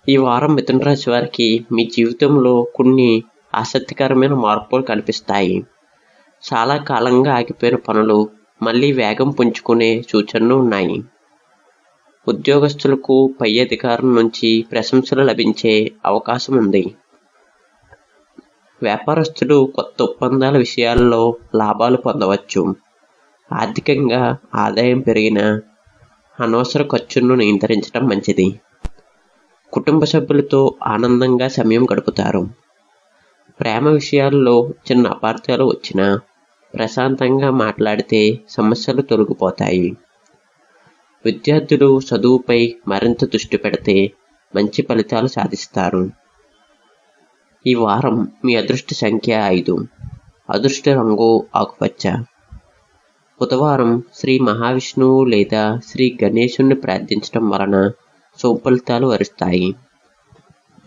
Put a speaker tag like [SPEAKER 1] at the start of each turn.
[SPEAKER 1] ఈ వారం మిథున రాశి వారికి మీ జీవితంలో కొన్ని ఆసక్తికరమైన మార్పులు కనిపిస్తాయి. చాలా కాలంగా ఆగిపోయిన పనులు మళ్ళీ వేగం పుంజుకునే సూచనలు ఉన్నాయి. ఉద్యోగస్తులకు పై అధికారుల నుంచి ప్రశంసలు లభించే అవకాశం ఉంది. వ్యాపారస్తులు కొత్త ఒప్పందాల విషయాల్లో లాభాలు పొందవచ్చు. ఆర్థికంగా ఆదాయం పెరిగినా అనవసర ఖర్చులను నియంత్రించడం మంచిది. కుటుంబ సభ్యులతో ఆనందంగా సమయం గడుపుతారు. ప్రేమ విషయాల్లో చిన్న అపార్థాలు వచ్చినా ప్రశాంతంగా మాట్లాడితే సమస్యలు తొలగిపోతాయి. విద్యార్థులు చదువుపై మరింత దృష్టి పెడితే మంచి ఫలితాలు సాధిస్తారు. ఈ వారం మీ అదృష్ట సంఖ్య 5. అదృష్ట రంగు ఆకుపచ్చ. బుధవారం శ్రీ మహావిష్ణువు లేదా శ్రీ గణేశుని ప్రార్థించడం వలన శుభ ఫలితాలు వరిస్తాయి.